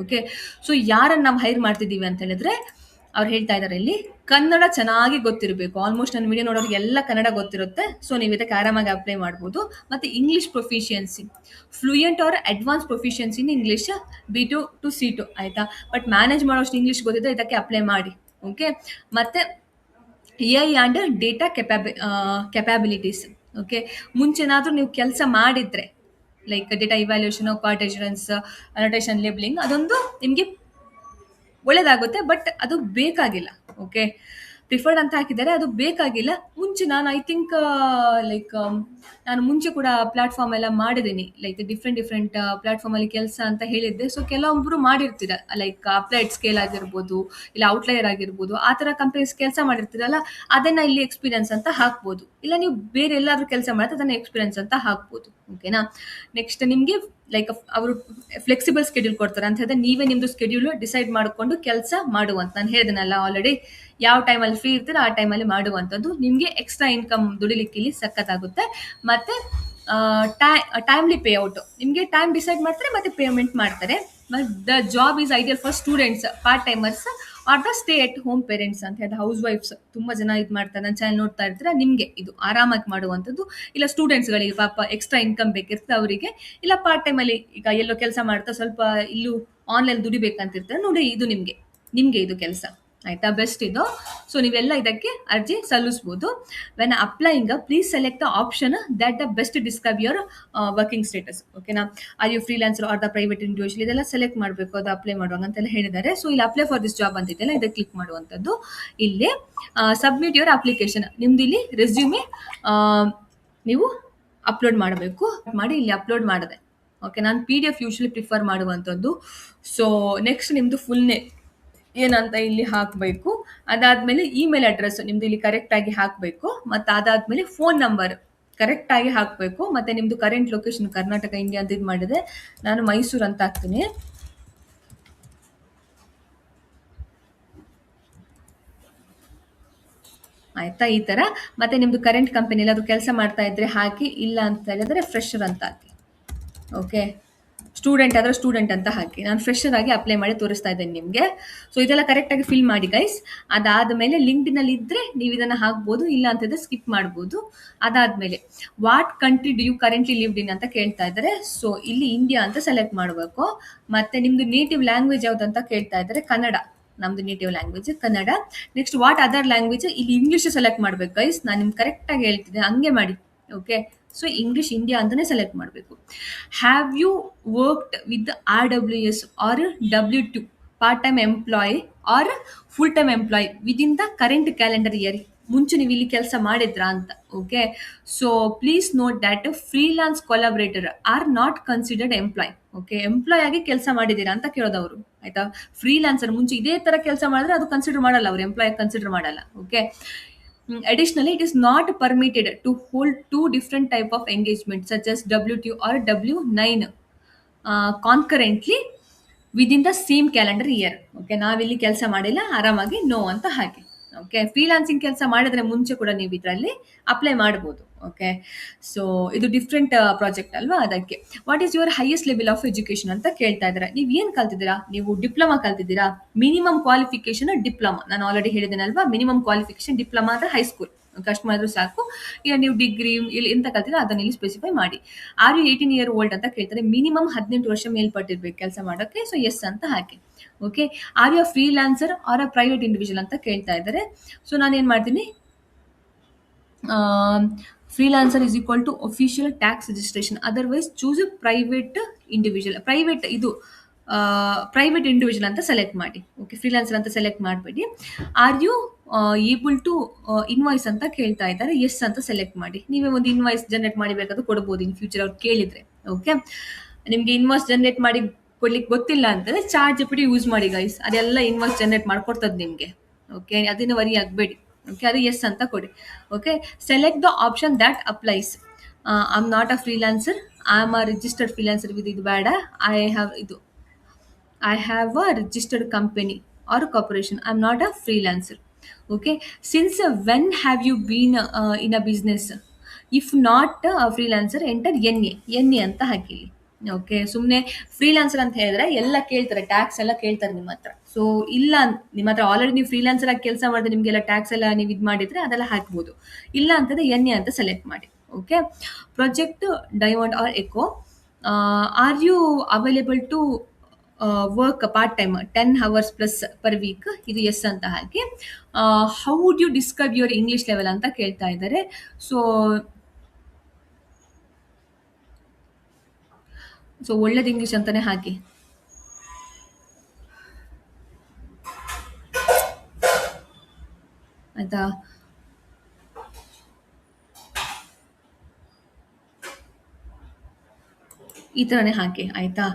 ಓಕೆ, ಸೊ ಯಾರನ್ನು ನಾವು ಹೈರ್ ಮಾಡ್ತಿದ್ದೀವಿ ಅಂತ ಹೇಳಿದ್ರೆ ಅವ್ರು ಹೇಳ್ತಾ ಇದ್ದಾರೆ ಇಲ್ಲಿ ಕನ್ನಡ ಚೆನ್ನಾಗಿ ಗೊತ್ತಿರಬೇಕು. ಆಲ್ಮೋಸ್ಟ್ ನನ್ನ ವಿಡಿಯೋ ನೋಡೋರಿಗೆ ಎಲ್ಲ ಕನ್ನಡ ಗೊತ್ತಿರುತ್ತೆ. ಸೊ ನೀವು ಇದಕ್ಕೆ ಆರಾಮಾಗಿ ಅಪ್ಲೈ ಮಾಡ್ಬೋದು. ಮತ್ತು English proficiency, fluent or advance proficiency in English B2 to C2, ಆಯಿತಾ. ಬಟ್ ಮ್ಯಾನೇಜ್ ಮಾಡೋಷ್ಟು ಇಂಗ್ಲೀಷ್ ಗೊತ್ತಿದೆ ಇದಕ್ಕೆ ಅಪ್ಲೈ ಮಾಡಿ. ಓಕೆ, ಮತ್ತು AI and data capabilities. Okay, ಮುಂಚೆನಾದರೂ ನೀವು ಕೆಲಸ ಮಾಡಿದರೆ like data evaluation, quotations, annotation, labelling, ಅದೊಂದು ನಿಮಗೆ ಒಳ್ಳೇದಾಗುತ್ತೆ, ಬಟ್ ಅದು ಬೇಕಾಗಿಲ್ಲ. ಓಕೆ, ಪ್ರಿಫರ್ಡ್ ಅಂತ ಹಾಕಿದ್ದಾರೆ, ಅದು ಬೇಕಾಗಿಲ್ಲ. ಮುಂಚೆ ನಾನು ಐ ಥಿಂಕ್ ಲೈಕ್ ನಾನು ಮುಂಚೆ ಕೂಡ ಪ್ಲಾಟ್ಫಾರ್ಮ್ ಎಲ್ಲ ಮಾಡಿದ್ದೀನಿ, ಲೈಕ್ ಡಿಫ್ರೆಂಟ್ ಡಿಫ್ರೆಂಟ್ ಪ್ಲಾಟ್ಫಾರ್ಮ್ ಅಲ್ಲಿ ಕೆಲಸ ಅಂತ ಹೇಳಿದ್ದೆ. ಸೊ ಕೆಲವೊಬ್ರು ಮಾಡಿರ್ತೀರ, ಲೈಕ್ ಅಪ್ಲೈಡ್ ಸ್ಕೇಲ್ ಆಗಿರ್ಬೋದು, ಇಲ್ಲ ಔಟ್ಲೈಯರ್ ಆಗಿರ್ಬೋದು, ಆ ತರ ಕಂಪನೀಸ್ ಕೆಲಸ ಮಾಡಿರ್ತೀರಲ್ಲ, ಅದನ್ನ ಇಲ್ಲಿ ಎಕ್ಸ್ಪೀರಿಯನ್ಸ್ ಅಂತ ಹಾಕ್ಬೋದು. ಇಲ್ಲ ನೀವು ಬೇರೆ ಎಲ್ಲಾದ್ರೂ ಕೆಲಸ ಮಾಡಿದ್ರೆ ಅದನ್ನ ಎಕ್ಸ್ಪೀರಿಯನ್ಸ್ ಅಂತ ಹಾಕ್ಬೋದು. ಓಕೆನಾ. ನೆಕ್ಸ್ಟ್ ನಿಮ್ಗೆ ಲೈಕ್ ಅವರು ಫ್ಲೆಕ್ಸಿಬಲ್ ಸ್ಕೆಡ್ಯೂಲ್ ಕೊಡ್ತಾರೆ ಅಂತ ಹೇಳಿದ್ರೆ, ನೀವೇ ನಿಮ್ದು ಸ್ಕೆಡ್ಯೂಲ್ ಡಿಸೈಡ್ ಮಾಡಿಕೊಂಡು ಕೆಲಸ ಮಾಡುವಂತ. ನಾನು ಹೇಳಿದೆನಲ್ಲ ಆಲ್ರೆಡಿ, ಯಾವ ಟೈಮಲ್ಲಿ ಫ್ರೀ ಇರ್ತೀರ ಆ ಟೈಮಲ್ಲಿ ಮಾಡುವಂಥದ್ದು. ನಿಮಗೆ ಎಕ್ಸ್ಟ್ರಾ ಇನ್ಕಮ್ ದುಡಿಲಿಕ್ಕೆ ಇಲ್ಲಿ ಸಖತ್ತಾಗುತ್ತೆ. ಮತ್ತೆ ಟೈಮ್ಲಿ ಪೇ ಔಟ್, ನಿಮಗೆ ಟೈಮ್ ಡಿಸೈಡ್ ಮಾಡ್ತಾರೆ ಮತ್ತೆ ಪೇಮೆಂಟ್ ಮಾಡ್ತಾರೆ. The job is ideal for students, part timers are the stay at home parents ಅಂತ ಹೇಳಿದ್ರೆ ಹೌಸ್ ವೈಫ್ಸ್ ತುಂಬಾ ಜನ ಇದು ಮಾಡ್ತಾರೆ. ನನ್ನ ಚಾನಲ್ ನೋಡ್ತಾ ಇರ್ತೀರಾ, ನಿಮಗೆ ಇದು ಆರಾಮಾಗಿ ಮಾಡುವಂಥದ್ದು. ಇಲ್ಲ ಸ್ಟೂಡೆಂಟ್ಸ್ಗಳಿಗೆ ಪಾಪ ಎಕ್ಸ್ಟ್ರಾ ಇನ್ಕಮ್ ಬೇಕಿರ್ತದೆ ಅವರಿಗೆ, ಇಲ್ಲ ಪಾರ್ಟ್ ಟೈಮಲ್ಲಿ ಈಗ ಎಲ್ಲೋ ಕೆಲಸ ಮಾಡ್ತಾ ಸ್ವಲ್ಪ ಇಲ್ಲೂ ಆನ್ಲೈನ್ ದುಡಿಬೇಕಂತಿರ್ತಾರೆ ನೋಡಿ, ಇದು ನಿಮಗೆ ಇದು ಕೆಲಸ ಆಯ್ತಾ, ಬೆಸ್ಟ್ ಇದು. ಸೊ ನೀವೆಲ್ಲ ಇದಕ್ಕೆ ಅರ್ಜಿ ಸಲ್ಲಿಸಬಹುದು. When applying please select the option that the best describe your working status. ಓಕೆನಾ. Are you freelancer or the private individual, ಇದೆಲ್ಲ ಸೆಲೆಕ್ಟ್ ಮಾಡಬೇಕು ಅದು ಅಪ್ಲೈ ಮಾಡುವಾಗ ಅಂತೆಲ್ಲ ಹೇಳಿದ್ದಾರೆ. ಸೊ ಇಲ್ಲಿ ಅಪ್ಲೈ ಫಾರ್ ದಿಸ್ ಜಾಬ್ ಅಂತಿದೆಯಲ್ಲ, ಇದಕ್ಕೆ ಕ್ಲಿಕ್ ಮಾಡುವಂಥದ್ದು. ಇಲ್ಲಿ ಸಬ್ಮಿಟ್ ಯುವರ್ ಅಪ್ಲಿಕೇಶನ್, ನಿಮ್ದು ಇಲ್ಲಿ ರೆಸ್ಯೂಮೆ ನೀವು ಅಪ್ಲೋಡ್ ಮಾಡಬೇಕು. ಮಾಡಿ ಇಲ್ಲಿ ಅಪ್ಲೋಡ್ ಮಾಡಿದೆ. ಓಕೆ, ನಾನು PDF ಯೂಶಲಿ ಪ್ರಿಫರ್ ಮಾಡುವಂಥದ್ದು. ಸೊ ನೆಕ್ಸ್ಟ್ ನಿಮ್ಮದು ಫುಲ್ ಏನಂತ ಇಲ್ಲಿ ಹಾಕಬೇಕು. ಅದಾದ್ಮೇಲೆ ಇಮೇಲ್ ಅಡ್ರೆಸ್ ನಿಮ್ದು ಇಲ್ಲಿ ಕರೆಕ್ಟ್ ಆಗಿ ಹಾಕಬೇಕು. ಮತ್ತು ಅದಾದ್ಮೇಲೆ ಫೋನ್ ನಂಬರ್ ಕರೆಕ್ಟ್ ಆಗಿ ಹಾಕಬೇಕು. ಮತ್ತೆ ನಿಮ್ದು ಕರೆಂಟ್ ಲೊಕೇಶನ್ ಕರ್ನಾಟಕ ಇಂಡಿಯಾ ಅಂತ ಇದು ಮಾಡಿದೆ, ನಾನು ಮೈಸೂರು ಅಂತ ಹಾಕ್ತೀನಿ. ಆಯ್ತಾ, ಈ ತರ. ಮತ್ತೆ ನಿಮ್ದು ಕರೆಂಟ್ ಕಂಪನಿ ಅದು ಕೆಲಸ ಮಾಡ್ತಾ ಇದ್ರೆ ಹಾಕಿ, ಇಲ್ಲ ಅಂತ ಹೇಳಿದ್ರೆ ಫ್ರೆಶರ್ ಅಂತ ಹಾಕಿ. ಓಕೆ, ಸ್ಟೂಡೆಂಟ್ ಆದ್ರೆ ಸ್ಟೂಡೆಂಟ್ ಅಂತ ಹಾಕಿ. ನಾನು ಫ್ರೆಶರ್ ಆಗಿ ಅಪ್ಲೈ ಮಾಡಿ ತೋರಿಸ್ತಾ ಇದ್ದೇನೆ ನಿಮಗೆ. ಸೊ ಇದೆಲ್ಲ ಕರೆಕ್ಟಾಗಿ ಫಿಲ್ ಮಾಡಿ ಗೈಸ್. ಅದಾದಮೇಲೆ ಲಿಂಕ್ಡ್ನಲ್ಲಿ ಇದ್ದರೆ ನೀವು ಇದನ್ನು ಹಾಕ್ಬೋದು, ಇಲ್ಲ ಅಂತಂದರೆ ಸ್ಕಿಪ್ ಮಾಡ್ಬೋದು. ಅದಾದಮೇಲೆ what country do you currently lived in ಅಂತ ಕೇಳ್ತಾ ಇದ್ದಾರೆ. ಸೊ ಇಲ್ಲಿ ಇಂಡಿಯಾ ಅಂತ ಸೆಲೆಕ್ಟ್ ಮಾಡಬೇಕು. ಮತ್ತು ನಿಮ್ಮದು ನೇಟಿವ್ ಲ್ಯಾಂಗ್ವೇಜ್ ಯಾವುದು ಅಂತ ಕೇಳ್ತಾ ಇದ್ದಾರೆ. ಕನ್ನಡ, ನಮ್ದು native language Kannada. Next what other language, ಇಲ್ಲಿ ಇಂಗ್ಲೀಷ್ ಸೆಲೆಕ್ಟ್ ಮಾಡ್ಬೇಕು ಗೈಸ್. ನಾನು ನಿಮ್ಗೆ ಕರೆಕ್ಟಾಗಿ ಹೇಳ್ತಿದ್ದೆ, ಹಂಗೆ ಮಾಡಿ. ಓಕೆ, ಸೊ ಇಂಗ್ಲಿಷ್ ಇಂಡಿಯಾ ಅಂತಾನೆ ಸೆಲೆಕ್ಟ್ ಮಾಡಬೇಕು. Have you worked with RWS or W2 part time employee or full time employee within the current calendar year, ಮುಂಚೆ ನೀವು ಇಲ್ಲಿ ಕೆಲಸ ಮಾಡಿದ್ರಾ ಅಂತ. Okay, so please note that freelance collaborator are not considered employee. Okay, employee ಆಗಿ ಕೆಲಸ ಮಾಡಿದ್ದೀರಾ ಅಂತ ಕೇಳೋದವರು. ಆಯ್ತಾ, ಫ್ರೀಲಾನ್ಸರ್ ಮುಂಚೆ ಇದೇ ತರ ಕೆಲಸ ಮಾಡಿದ್ರೆ ಅದು ಕನ್ಸಿಡರ್ ಮಾಡಲ್ಲ, ಅವರು ಎಂಪ್ಲಾಯ್ ಕನ್ಸಿಡರ್ ಮಾಡಲ್ಲ. Okay, additionally, it is not permitted to hold two different type of engagements such as W2 or W9 concurrently within the same calendar year. Okay, ನಾವಿಲ್ಲಿ ಕೆಲಸ ಮಾಡಿಲ್ಲ, ಆರಾಮಾಗಿ ನೋ ಅಂತ ಹಾಕಿ. ಓಕೆ, ಫ್ರೀಲಾನ್ಸಿಂಗ್ ಕೆಲಸ ಮಾಡಿದ್ರೆ ಮುಂಚೆ ಕೂಡ ನೀವು ಇದರಲ್ಲಿ ಅಪ್ಲೈ ಮಾಡ್ಬೋದು. ಓಕೆ, ಸೊ ಇದು ಡಿಫ್ರೆಂಟ್ ಪ್ರಾಜೆಕ್ಟ್ ಅಲ್ವಾ, ಅದಕ್ಕೆ. What is your highest level of education ಅಂತ ಕೇಳ್ತಾ ಇದ್ದಾರೆ. ನೀವು ಏನು ಕಲ್ತಿದ್ದೀರಾ? ನೀವು ಡಿಪ್ಲೊಮಾ ಕಲ್ತಿದ್ದೀರಾ? ಮಿನಿಮಮ್ ಕ್ವಾಲಿಫಿಕೇಶನ್ ಡಿಪ್ಲೊಮಾ, ನಾನು ಆಲ್ರೆಡಿ ಹೇಳಿದ್ದೇನಲ್ವಾ, ಮಿನಿಮಮ್ ಕ್ವಾಲಿಫಿಕೇಶನ್ ಡಿಪ್ಲೊಮಾ ಅಂದರೆ ಹೈಸ್ಕೂಲ್, ಅಷ್ಟು ಮಾಡಿದ್ರು ಸಾಕು. ಈಗ ನೀವು ಡಿಗ್ರಿ ಇಲ್ಲಿ ಎಂತ ಕಲ್ತಿದ್ರೆ ಅದನ್ನ ಇಲ್ಲಿ ಸ್ಪೆಸಿಫೈ ಮಾಡಿ. ಆರ್ ಯು 18 year old ಅಂತ ಕೇಳ್ತಾರೆ. ಮಿನಿಮಮ್ 18 ವರ್ಷ ಮೇಲ್ಪಟ್ಟಿರ್ಬೇಕು ಕೆಲಸ ಮಾಡೋಕ್ಕೆ. ಸೊ ಎಸ್ ಅಂತ ಹಾಕಿ. Okay, are you freelancer or a private individual ಅಂತ ಕೇಳ್ತಾ ಇದ್ದಾರೆ. ಸೊ ನಾನು ಏನು ಮಾಡ್ತೀನಿ, freelancer is equal to official tax registration, otherwise choose private individual. Private individual ಅಂತ ಸೆಲೆಕ್ಟ್ ಮಾಡಿ. ಓಕೆ, ಫ್ರೀಲಾನ್ಸರ್ ಅಂತ ಸೆಲೆಕ್ಟ್ ಮಾಡಬೇಡಿ. Are you able to invoice ಅಂತ ಕೇಳ್ತಾ ಇದ್ದಾರೆ. ಎಸ್ ಅಂತ ಸೆಲೆಕ್ಟ್ ಮಾಡಿ. ನೀವೇ ಒಂದು ಇನ್ವಾಯ್ಸ್ ಜನರೇಟ್ ಮಾಡಿಬೇಕಾದ್ರೂ ಕೊಡ್ಬೋದು ಇನ್ ಫ್ಯೂಚರ್ ಅವ್ರು ಕೇಳಿದ್ರೆ. ಓಕೆ, ನಿಮಗೆ ಇನ್ವಾಯ್ಸ್ ಜನರೇಟ್ ಮಾಡಿ ಕೊಡ್ಲಿಕ್ಕೆ ಗೊತ್ತಿಲ್ಲ ಅಂತಂದ್ರೆ ChatGPT ಯೂಸ್ ಮಾಡಿ ಗೈಸ್, ಅದೆಲ್ಲ ಇನ್ವಾಯ್ಸ್ ಜನರೇಟ್ ಮಾಡ್ಕೊಡ್ತದೆ ನಿಮಗೆ. ಓಕೆ, ಅದನ್ನು ವರಿ ಆಗಬೇಡಿ. ಓಕೆ, ಅದು ಎಸ್ ಅಂತ ಕೊಡಿ. Okay, select the option that applies. I am not a freelancer, I am a registered freelancer with ಇದು ಬೇಡ. I have a registered company or a corporation. I'm not a freelancer. Okay. Since when have you been in a business? If not a freelancer, enter NA ಅಂತ ಹಾಕಿ. Okay, ಸುಮ್ಮನೆ freelancer ಅಂತ ಹೇಳಿದ್ರೆ ಎಲ್ಲ ಕೇಳ್ತಾರೆ, tax ಎಲ್ಲ ಕೇಳ್ತಾರೆ ನಿಮ್ಮ ಹತ್ರ. ಸೊ ಇಲ್ಲ, ನಿಮ್ಮ ಹತ್ರ ಆಲ್ರೆಡಿ ನೀವು ಫ್ರೀಲಾನ್ಸರ್ ಆಗಿ ಕೆಲಸ ಮಾಡಿದ್ರೆ ನಿಮಗೆಲ್ಲ ಟ್ಯಾಕ್ಸ್ ಎಲ್ಲ ನೀವು ಇದು ಮಾಡಿದ್ರೆ ಅದೆಲ್ಲ ಹಾಕ್ಬೋದು. ಇಲ್ಲ ಅಂತಂದ್ರೆ NA ಅಂತ ಸೆಲೆಕ್ಟ್ ಮಾಡಿ. Okay, project diamond or echo, are you available to work part time 10 hours plus per week, ಇದು ಎಸ್ ಅಂತ ಹಾಕಿ. How would you describe your English level ಅಂತ ಕೇಳ್ತಾ ಇದ್ದಾರೆ. ಸೊ ಒಳ್ಳೇದು ಇಂಗ್ಲಿಷ್ ಅಂತಾನೆ ಹಾಕಿ. ಆಯಿತಾ. ಈ ಥರನೇ ಹಾಕಿ ಆಯಿತಾ.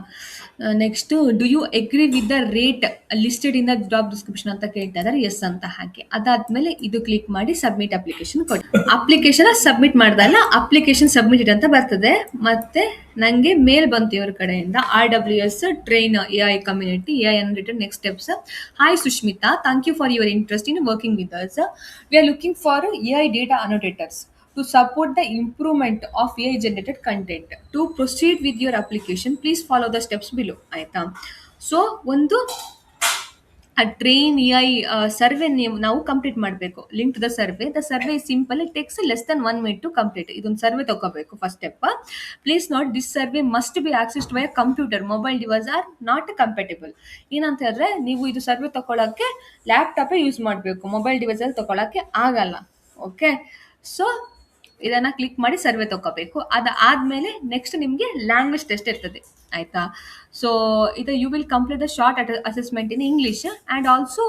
Next do you agree with the rate listed in the job description ಅಂತ ಕೇಳ್ತಾ ಇದ್ದಾರೆ, ಎಸ್ ಅಂತ ಹಾಕಿ. ಅದಾದ್ಮೇಲೆ ಇದು ಕ್ಲಿಕ್ ಮಾಡಿ ಸಬ್ಮಿಟ್ ಅಪ್ಲಿಕೇಶನ್ ಕೊಡಿ. ಅಪ್ಲಿಕೇಶನ್ ಸಬ್ಮಿಟ್ ಮಾಡ್ದಲ್ಲ, ಅಪ್ಲಿಕೇಶನ್ ಸಬ್ಮಿಟೆಡ್ ಅಂತ ಬರ್ತದೆ. ಮತ್ತೆ ನನಗೆ ಮೇಲ್ ಬಂತು ಇವ್ರ ಕಡೆಯಿಂದ, RWS train AI community AI return next steps. Hi Sushmita, thank you for your interest in working with us. We are looking for AI data annotators to support the improvement of AI generated content. To proceed with your application, please follow the steps below. ಆಯ್ತಾ. So ಒಂದು train AI survey ನಾವು complete ಮಾಡಬೇಕು. Link to the survey is simple, it takes less than 1 minute to complete. ಇದೊಂದು survey ತಗೋಬೇಕು first step. Please note this survey must be accessed by computer, mobile device are not compatible. ಏನಂತ ಹೇಳಿದ್ರೆ ನೀವು ಇದು survey ತಗೊಳಕ್ಕೆ ಲ್ಯಾಪ್ಟಾಪೇ use ಮಾಡಬೇಕು, mobile ಡಿವೈಸಲ್ಲಿ ತಗೊಳಕ್ಕೆ ಆಗಲ್ಲ. ಓಕೆ, ಸೊ ಇದನ್ನ ಕ್ಲಿಕ್ ಮಾಡಿ ಸರ್ವೆ ತಗೋಬೇಕು. ಅದಾದ್ಮೇಲೆ ನೆಕ್ಸ್ಟ್ ನಿಮಗೆ ಲ್ಯಾಂಗ್ವೇಜ್ ಟೆಸ್ಟ್ ಇರ್ತದೆ ಆಯ್ತಾ. ಸೊ ಇದು you will complete the short assessment in English and also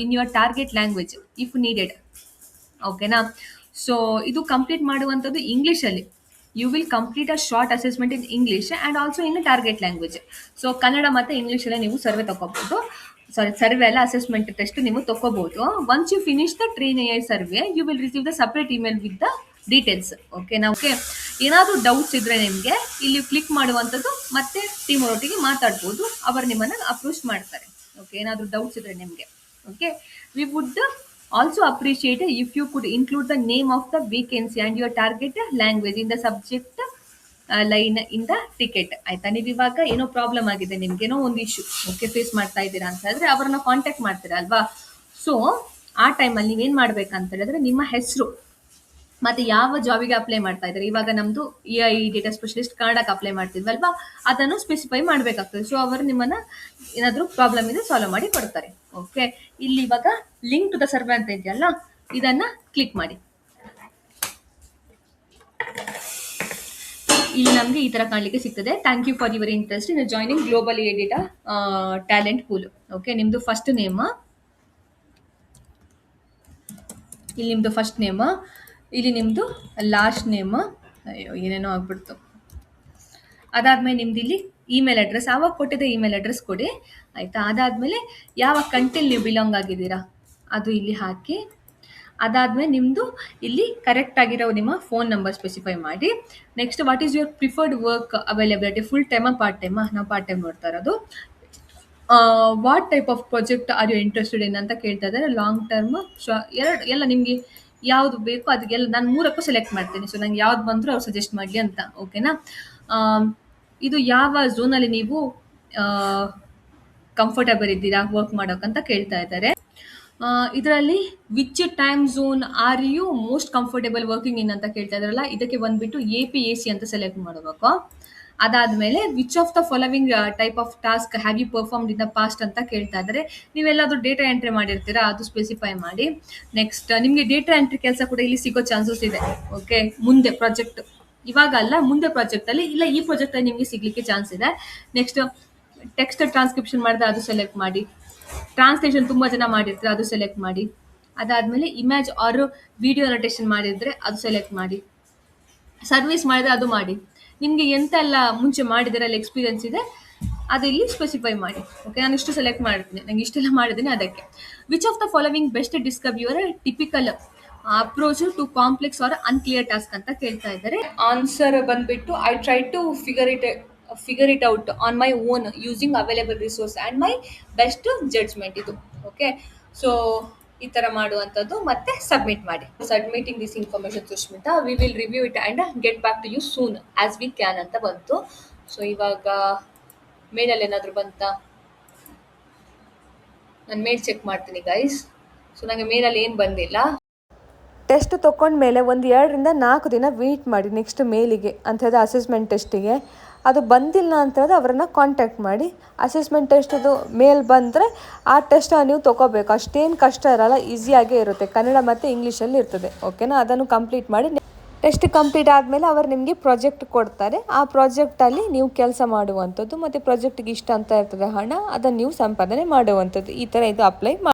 in your target language if needed. ಓಕೆನಾ. ಸೊ ಇದು ಕಂಪ್ಲೀಟ್ ಮಾಡುವಂಥದ್ದು ಇಂಗ್ಲೀಷಲ್ಲಿ. You will complete a short assessment in English and also in target language. So Kannada ಮತ್ತು ಇಂಗ್ಲೀಷಲ್ಲೇ ನೀವು survey ತಗೋಬೋದು. Survey ಅಲ್ಲ, assessment test ನೀವು ತಗೋಬಹುದು. Once you finish the train AI survey, you will receive the separate email with the details. ಓಕೆನಾ. Okay, ಏನಾದರೂ doubts ಇದ್ರೆ ನಿಮಗೆ ಇಲ್ಲಿ ಕ್ಲಿಕ್ ಮಾಡುವಂಥದ್ದು, ಮತ್ತೆ ಟೀಮ್ ಅವರೊಟ್ಟಿಗೆ ಮಾತಾಡ್ಬೋದು, ಅವರು ನಿಮ್ಮನ್ನು ಅಪ್ರೋಚ್ ಮಾಡ್ತಾರೆ. ಓಕೆ, ಏನಾದರೂ ಡೌಟ್ಸ್ ಇದ್ರೆ ನಿಮಗೆ. Okay, we would also appreciate if you could include the name of the vacancy and your target language in the subject line in the ticket. ಆಯ್ತಾ. ನೀವು ಇವಾಗ ಏನೋ ಪ್ರಾಬ್ಲಮ್ ಆಗಿದೆ, ನಿಮ್ಗೇನೋ ಒಂದು ಇಶ್ಯೂ ಓಕೆ ಫೇಸ್ ಮಾಡ್ತಾ ಇದ್ದೀರಾ ಅಂತ ಹೇಳಿದ್ರೆ ಅವರನ್ನ ಕಾಂಟ್ಯಾಕ್ಟ್ ಮಾಡ್ತೀರಾ ಅಲ್ವಾ. ಸೊ ಆ ಟೈಮಲ್ಲಿ ನೀವೇನು ಮಾಡ್ಬೇಕಂತ ಹೇಳಿದ್ರೆ ನಿಮ್ಮ ಹೆಸರು ಮತ್ತೆ ಯಾವ ಜಾಬಿಗೆ ಅಪ್ಲೈ ಮಾಡ್ತಾ ಇದ್ದಾರೆ. ಇವಾಗ ನಮ್ದು AI ಡೇಟಾ ಸ್ಪೆಷಲಿಸ್ಟ್ ಕನ್ನಡಕ್ಕೆ ಅಪ್ಲೈ ಮಾಡ್ತಿದ್ವಲ್ವಾ, ಅದನ್ನು ಸ್ಪೆಸಿಫೈ ಮಾಡಬೇಕಾಗ್ತದೆ. ಸೊ ಅವರು ನಿಮ್ಮನ್ನ ಏನಾದರೂ ಪ್ರಾಬ್ಲಮ್ ಇದೆ ಸಾಲ್ವ್ ಮಾಡಿ ಕೊಡ್ತಾರೆ. ಓಕೆ, ಇಲ್ಲಿ ಇವಾಗ ಲಿಂಕ್ ಟು ದ ಸರ್ವೆ ಅಂತ ಇದೆಯಲ್ಲ, ಇದನ್ನ ಕ್ಲಿಕ್ ಮಾಡಿ. ಇಲ್ಲಿ ನಮಗೆ ಈ ತರ ಕಾಣಲಿಕ್ಕೆ ಸಿಗ್ತದೆ. Thank you for your interest in joining global AI data talent pool. Okay, ನಿಮ್ದು ಫಸ್ಟ್ ನೇಮ್, ಇಲ್ಲಿ ನಿಮ್ದು ಫಸ್ಟ್ ನೇಮ್, ಇಲ್ಲಿ ನಿಮ್ಮದು ಲಾಸ್ಟ್ ನೇಮ್. ಅಯ್ಯೋ ಏನೇನೋ ಆಗ್ಬಿಡ್ತು. ಅದಾದಮೇಲೆ ನಿಮ್ದು ಇಲ್ಲಿ ಇಮೇಲ್ ಅಡ್ರೆಸ್, ಆವಾಗ ಕೊಟ್ಟಿದ್ದ ಇಮೇಲ್ ಅಡ್ರೆಸ್ ಕೊಡಿ ಆಯಿತಾ. ಅದಾದಮೇಲೆ ಯಾವ ಕಂಟ್ರಿಲಿ ನೀವು ಬಿಲಾಂಗ್ ಆಗಿದ್ದೀರಾ ಅದು ಇಲ್ಲಿ ಹಾಕಿ. ಅದಾದಮೇಲೆ ನಿಮ್ಮದು ಇಲ್ಲಿ ಕರೆಕ್ಟ್ ಆಗಿರೋ ನಿಮ್ಮ ಫೋನ್ ನಂಬರ್ ಸ್ಪೆಸಿಫೈ ಮಾಡಿ. Next what is your preferred work availability, full ಟೈಮಾ ಪಾರ್ಟ್ ಟೈಮಾ? ನಾವು ಪಾರ್ಟ್ ಟೈಮ್ ನೋಡ್ತಾ ಇರೋದು. What type of project are you interested in ಅಂತ ಕೇಳ್ತಾ ಇದ್ದಾರೆ. ಲಾಂಗ್ ಟರ್ಮ್, ಎಲ್ಲ ನಿಮಗೆ ಯಾವುದು ಬೇಕೋ ಅದಕ್ಕೆಲ್ಲ ನಾನು 3 ಸೆಲೆಕ್ಟ್ ಮಾಡ್ತೀನಿ. ಸೊ ನಂಗೆ ಯಾವ್ದು ಬಂದರೂ ಅವ್ರು ಸಜೆಸ್ಟ್ ಮಾಡಲಿ ಅಂತ. ಓಕೆನಾ. ಇದು ಯಾವ ಝೋನಲ್ಲಿ ನೀವು ಕಂಫರ್ಟಬಲ್ ಇದ್ದೀರಾ ವರ್ಕ್ ಮಾಡೋಕ್ಕಂತ ಕೇಳ್ತಾ ಇದ್ದಾರೆ. ಇದರಲ್ಲಿ which time zone are you most comfortable working in ಅಂತ ಕೇಳ್ತಾ ಇದ್ದಾರಲ್ಲ, ಇದಕ್ಕೆ ಬಂದುಬಿಟ್ಟು APAC ಅಂತ ಸೆಲೆಕ್ಟ್ ಮಾಡಬೇಕು. ಅದಾದಮೇಲೆ which of the following type of task have you performed in the past ಅಂತ ಕೇಳ್ತಾ ಇದ್ದಾರೆ. ನೀವೆಲ್ಲಾದರೂ ಡೇಟಾ ಎಂಟ್ರಿ ಮಾಡಿರ್ತೀರಾ, ಅದು ಸ್ಪೆಸಿಫೈ ಮಾಡಿ. ನೆಕ್ಸ್ಟ್ ನಿಮಗೆ ಡೇಟಾ ಎಂಟ್ರಿ ಕೆಲಸ ಕೂಡ ಇಲ್ಲಿ ಸಿಗೋ ಚಾನ್ಸಸ್ ಇದೆ. ಓಕೆ, ಮುಂದೆ ಪ್ರಾಜೆಕ್ಟ್, ಇವಾಗ ಅಲ್ಲ ಮುಂದೆ ಪ್ರಾಜೆಕ್ಟಲ್ಲಿ, ಇಲ್ಲ ಈ ಪ್ರಾಜೆಕ್ಟಲ್ಲಿ ನಿಮಗೆ ಸಿಗಲಿಕ್ಕೆ ಚಾನ್ಸ್ ಇದೆ. ನೆಕ್ಸ್ಟ್ ಟೆಕ್ಸ್ಟ್ ಟ್ರಾನ್ಸ್ಕ್ರಿಪ್ಷನ್ ಮಾಡಿದ್ರೆ ಅದು ಸೆಲೆಕ್ಟ್ ಮಾಡಿ. ಟ್ರಾನ್ಸ್ಲೇಷನ್ ತುಂಬ ಜನ ಮಾಡಿರ್ತಾರೆ, ಅದು ಸೆಲೆಕ್ಟ್ ಮಾಡಿ. ಅದಾದಮೇಲೆ ಇಮೇಜ್ ಆರ್ ವಿಡಿಯೋ ಅನೋಟೇಷನ್ ಮಾಡಿದರೆ ಅದು ಸೆಲೆಕ್ಟ್ ಮಾಡಿ. ಸರ್ವಿಸ್ ಮಾಡಿದರೆ ಅದು ಮಾಡಿ. ನಿಮಗೆ ಎಂತೆಲ್ಲ ಮುಂಚೆ ಮಾಡಿದಿರಲ್ಲ ಎಕ್ಸ್ಪೀರಿಯನ್ಸ್ ಇದೆ ಅದು ಇಲ್ಲಿ ಸ್ಪೆಸಿಫೈ ಮಾಡಿ. ಓಕೆ, ನಾನು ಇಷ್ಟು ಸೆಲೆಕ್ಟ್ ಮಾಡ್ತೀನಿ, ನಂಗೆ ಇಷ್ಟೆಲ್ಲ ಮಾಡಿದ್ದೀನಿ. ಅದಕ್ಕೆ which of the following best describe your typical approach to complex or unclear task ಅಂತ ಕೇಳ್ತಾ ಇದ್ದಾರೆ. ಆನ್ಸರ್ ಬಂದ್ಬಿಟ್ಟು I try to figure it out on my own using available resource and my best judgement ಇದು. Okay, so ಈ ಥರ ಮಾಡುವಂಥದ್ದು ಮತ್ತೆ submit ಮಾಡಿ. Submitting this information Sushmita, we will review it and get back to you soon as we can ಅಂತ ಬಂತು. ಸೊ ಇವಾಗ ಮೇಲಲ್ಲಿ ಏನಾದರೂ ಬಂತಾ? ನಾನು ಮೇಲ್ ಚೆಕ್ ಮಾಡ್ತೀನಿ ಗೈಸ್. ಸೊ ನನಗೆ ಮೇಲಲ್ಲಿ ಏನು ಬಂದಿಲ್ಲ. ಟೆಸ್ಟ್ ತೊಗೊಂಡ್ಮೇಲೆ ಒಂದು 2 ರಿಂದ 4 ದಿನ ವೆಯ್ಟ್ ಮಾಡಿ ನೆಕ್ಸ್ಟ್ ಮೇಲಿಗೆ ಅಂತ ಹೇಳಿದ್ರೆ ಅಸೆಸ್ಮೆಂಟ್ ಟೆಸ್ಟಿಗೆ. ಅದು ಬಂದಿಲ್ಲ ಅಂತ ಹೇಳಿದ್ರೆ ಅವರನ್ನು ಕಾಂಟ್ಯಾಕ್ಟ್ ಮಾಡಿ. ಅಸೆಸ್ಮೆಂಟ್ ಟೆಸ್ಟದು ಮೇಲ್ ಬಂದರೆ ಆ ಟೆಸ್ಟ್ ನೀವು ತೊಗೋಬೇಕು. ಅಷ್ಟೇನು ಕಷ್ಟ ಇರಲ್ಲ, ಈಸಿಯಾಗೇ ಇರುತ್ತೆ. ಕನ್ನಡ ಮತ್ತು ಇಂಗ್ಲೀಷಲ್ಲಿ ಇರ್ತದೆ. ಓಕೆನಾ. ಅದನ್ನು ಕಂಪ್ಲೀಟ್ ಮಾಡಿ. ಟೆಸ್ಟ್ ಕಂಪ್ಲೀಟ್ ಆದಮೇಲೆ ಅವರು ನಿಮಗೆ ಪ್ರಾಜೆಕ್ಟ್ ಕೊಡ್ತಾರೆ. ಆ ಪ್ರಾಜೆಕ್ಟಲ್ಲಿ ನೀವು ಕೆಲಸ ಮಾಡುವಂಥದ್ದು ಮತ್ತು ಪ್ರಾಜೆಕ್ಟಿಗೆ ಇಷ್ಟ ಅಂತ ಇರ್ತದೆ ಹಣ, ಅದನ್ನು ನೀವು ಸಂಪಾದನೆ ಮಾಡುವಂಥದ್ದು. ಈ ಥರ ಇದು ಅಪ್ಲೈ ಮಾಡಿ.